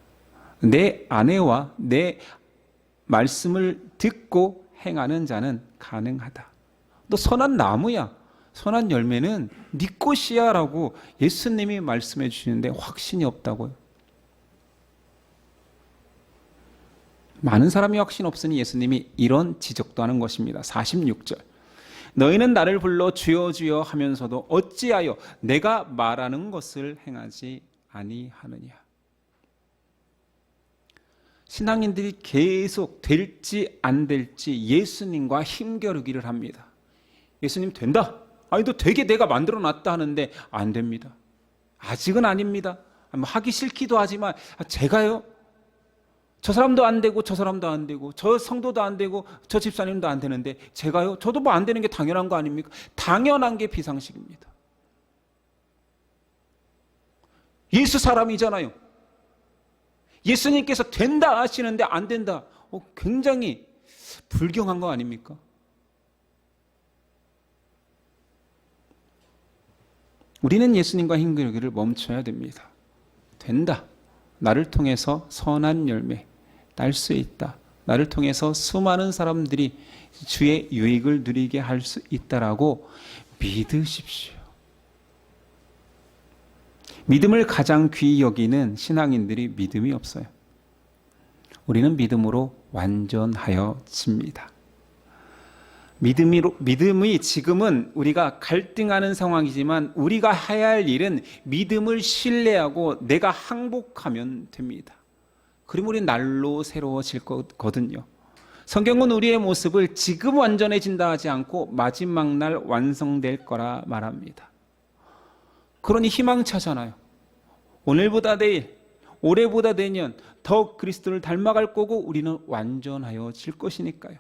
내 아내와 내 말씀을 듣고 행하는 자는 가능하다. 너 선한 나무야. 선한 열매는 네 것이야 라고 예수님이 말씀해 주시는데 확신이 없다고요. 많은 사람이 확신 없으니 예수님이 이런 지적도 하는 것입니다. 46절. 너희는 나를 불러 주여 주여 하면서도 어찌하여 내가 말하는 것을 행하지 아니하느냐. 신앙인들이 계속 될지 안 될지 예수님과 힘겨루기를 합니다. 예수님 된다. 너 되게 내가 만들어 놨다 하는데 안 됩니다. 아직은 아닙니다. 하기 싫기도 하지만 제가요? 저 사람도 안 되고 저 사람도 안 되고 저 성도도 안 되고 저 집사님도 안 되는데 제가요? 저도 뭐 안 되는 게 당연한 거 아닙니까? 당연한 게 비상식입니다. 예수 사람이잖아요. 예수님께서 된다 하시는데 안 된다. 굉장히 불경한 거 아닙니까? 우리는 예수님과 힘들기를 멈춰야 됩니다. 된다. 나를 통해서 선한 열매 딸 수 있다. 나를 통해서 수많은 사람들이 주의 유익을 누리게 할 수 있다라고 믿으십시오. 믿음을 가장 귀히 여기는 신앙인들이 믿음이 없어요. 우리는 믿음으로 완전하여집니다. 믿음이 지금은 우리가 갈등하는 상황이지만 우리가 해야 할 일은 믿음을 신뢰하고 내가 항복하면 됩니다. 그럼 우리 날로 새로워질 거거든요. 성경은 우리의 모습을 지금 완전해진다 하지 않고 마지막 날 완성될 거라 말합니다. 그러니 희망차잖아요. 오늘보다 내일, 올해보다 내년 더 그리스도를 닮아갈 거고 우리는 완전하여질 것이니까요.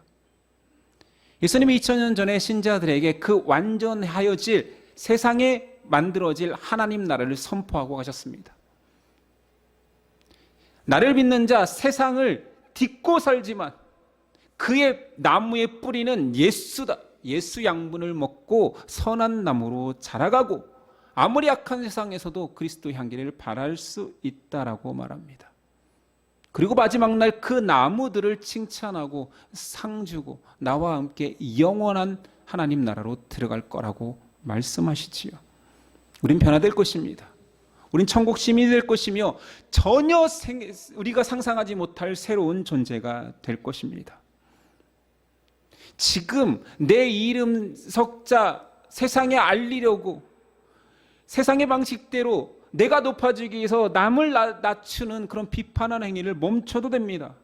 예수님이 2000년 전에 신자들에게 그 완전하여질 세상에 만들어질 하나님 나라를 선포하고 가셨습니다. 나를 믿는 자 세상을 딛고 살지만 그의 나무의 뿌리는 예수다. 예수 양분을 먹고 선한 나무로 자라가고 아무리 악한 세상에서도 그리스도 향기를 발할 수 있다라고 말합니다. 그리고 마지막 날 그 나무들을 칭찬하고 상 주고 나와 함께 영원한 하나님 나라로 들어갈 거라고 말씀하시지요. 우린 변화될 것입니다. 우린 천국 시민이 될 것이며 전혀 우리가 상상하지 못할 새로운 존재가 될 것입니다. 지금 내 이름 석자 세상에 알리려고 세상의 방식대로 내가 높아지기 위해서 남을 낮추는 그런 비판하는 행위를 멈춰도 됩니다.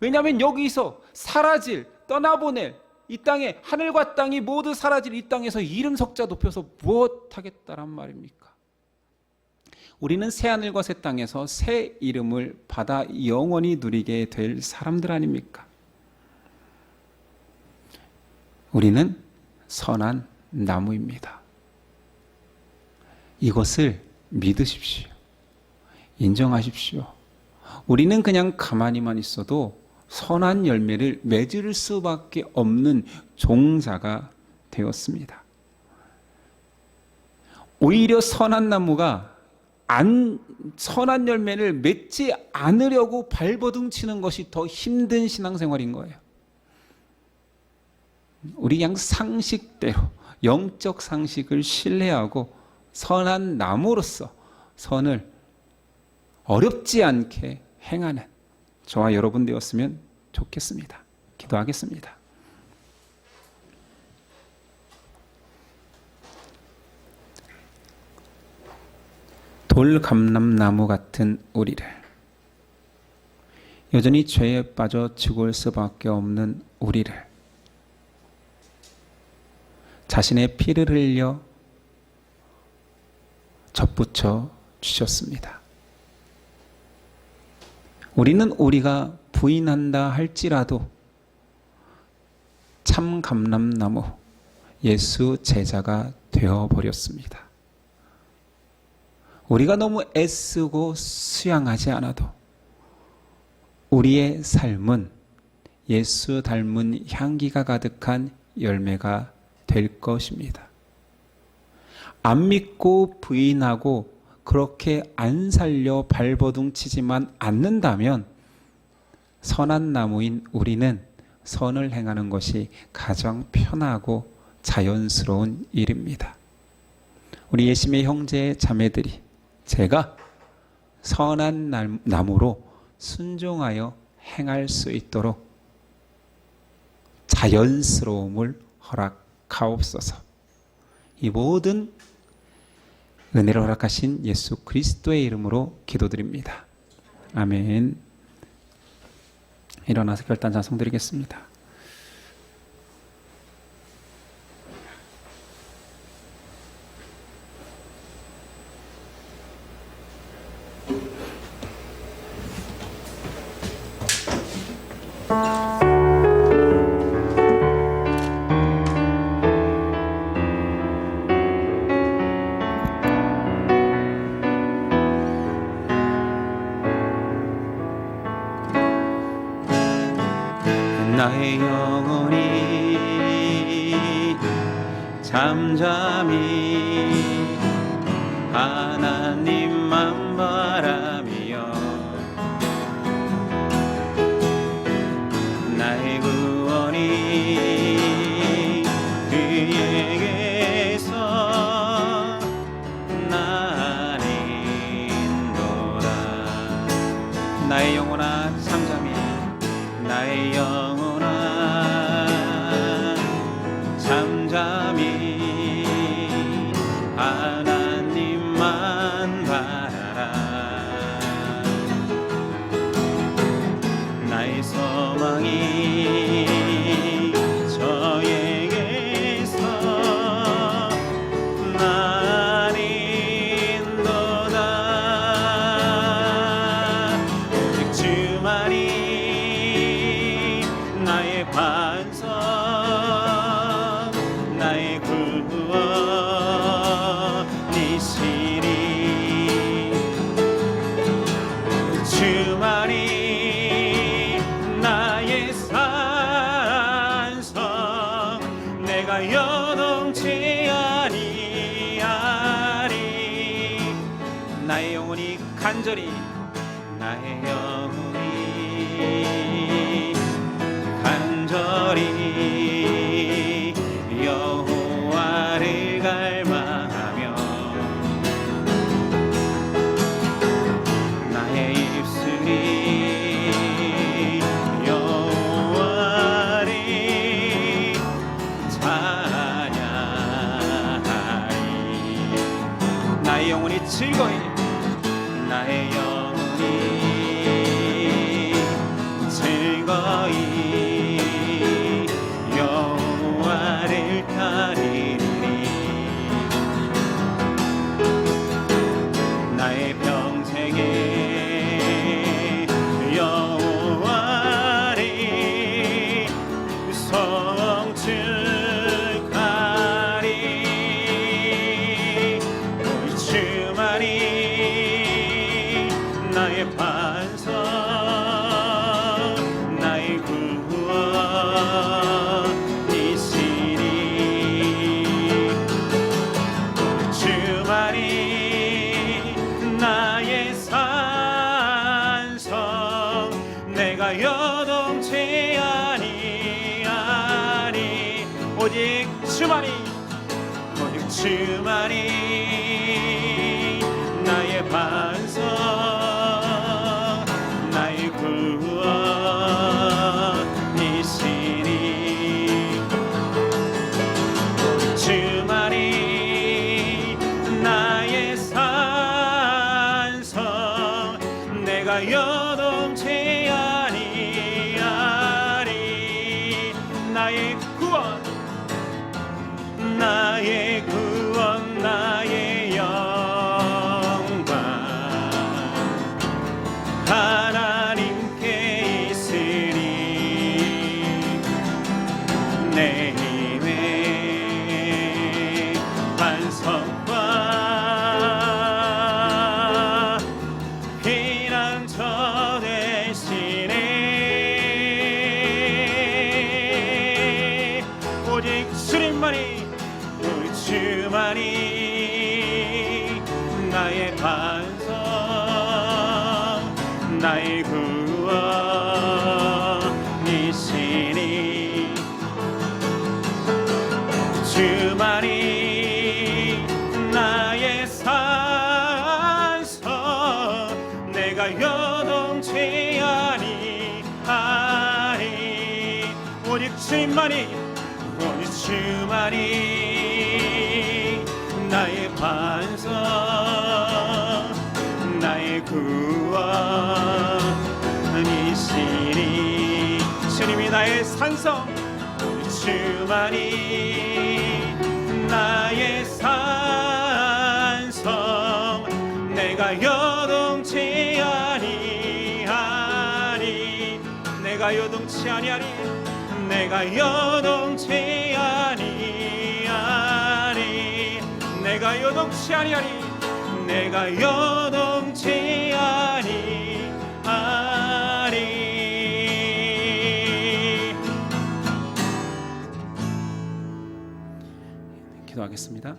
왜냐하면 여기서 사라질, 떠나보낼 이 땅에 하늘과 땅이 모두 사라질 이 땅에서 이름 석자 높여서 무엇 하겠다란 말입니까? 우리는 새 하늘과 새 땅에서 새 이름을 받아 영원히 누리게 될 사람들 아닙니까? 우리는 선한 나무입니다. 이것을 믿으십시오. 인정하십시오. 우리는 그냥 가만히만 있어도 선한 열매를 맺을 수밖에 없는 종자가 되었습니다. 오히려 선한 나무가 선한 열매를 맺지 않으려고 발버둥 치는 것이 더 힘든 신앙생활인 거예요. 우리 그냥 상식대로 영적 상식을 신뢰하고 선한 나무로서 선을 어렵지 않게 행하는 저와 여러분 되었으면 좋겠습니다. 기도하겠습니다. 돌감람나무 같은 우리를, 여전히 죄에 빠져 죽을 수밖에 없는 우리를 자신의 피를 흘려 접붙여 주셨습니다. 우리는 우리가 부인한다 할지라도 참 감람나무 예수 제자가 되어버렸습니다. 우리가 너무 애쓰고 수양하지 않아도 우리의 삶은 예수 닮은 향기가 가득한 열매가 될 것입니다. 안 믿고 부인하고 그렇게 안 살려 발버둥 치지만 않는다면 선한 나무인 우리는 선을 행하는 것이 가장 편하고 자연스러운 일입니다. 우리 예심의 형제 자매들이 제가 선한 나무로 순종하여 행할 수 있도록 자연스러움을 허락하옵소서. 이 모든 은혜를 허락하신 예수 그리스도의 이름으로 기도드립니다. 아멘. 일어나서 결단 찬송 드리겠습니다. 잠잠히 하나님만 바라며 나의 구원이 그에게서 나린도다. 나의 영혼아 잠잠히 나의 영혼아 잠잠히 하나님만 바라라. 나의 소망이 저에게서 나린도다. 오직 주만이 나의 반석 나의 구원이시니 주만이 나의 산성 내가 여동치 아니하리. 나의 영혼이 간절히 나의 영혼이 간절히 여호와를 갈망하며 나의 입술이 여호와를 찬양하리. 나의 영혼이 즐거이 나의 영혼이 즐거이 여호와를 따르리니 나의 평생에 여호와를 성축하리. 오직 주만이 나의 반석 나의 구원이시니 주만이 나의 산성 내가 여동치 아니하리. 오직 주만이 나의 반석 나의 구원이시니 주만이 나의 산성 내가 여동치 아니하리. 나의 구원 나의 구원 나의 영광 하나님께 있으리. 내 힘의 반석과 피난처 되시네. 오직 주님만이 주만이 나의 반석 나의 구원이시니 주만이 나의 산성 내가 여동치 아니하리. 오직 주님만이 오직 주만이 나의 반석 나의 구원이시니 주님이 나의 산성 주만이 나의 산성 내가 여동치 아니하리. 내가 여동치 아니하리. 내가 여동치 아니하리. 내가 여동치 아니하리. 내가 여동치 아니하리. 기도하겠습니다.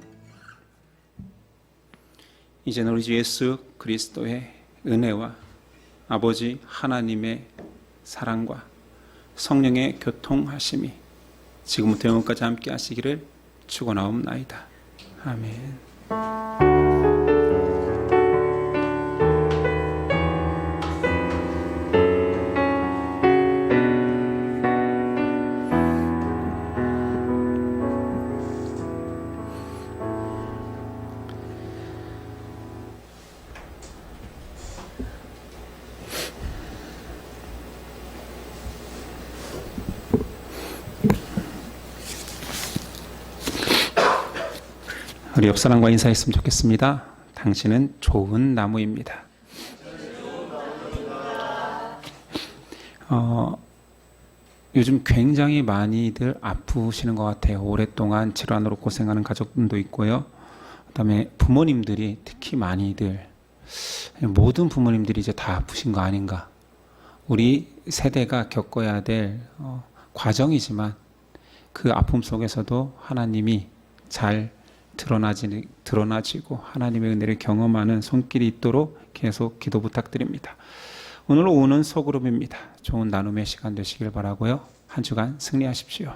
이제는 우리 주 예수 그리스도의 은혜와 아버지 하나님의 사랑과 성령의 교통하심이 지금부터 영원까지 함께 하시기를 축원하옵나이다. 아멘. 우리 옆 사람과 인사했으면 좋겠습니다. 당신은 좋은 나무입니다. 요즘 굉장히 많이들 아프시는 것 같아요. 오랫동안 질환으로 고생하는 가족분도 있고요. 그다음에 부모님들이 특히 많이들, 모든 부모님들이 이제 다 아프신 거 아닌가. 우리 세대가 겪어야 될 과정이지만 그 아픔 속에서도 하나님이 잘 드러나지고 하나님의 은혜를 경험하는 손길이 있도록 계속 기도 부탁드립니다. 오늘 오후는 소그룹입니다. 좋은 나눔의 시간 되시길 바라고요. 한 주간 승리하십시오.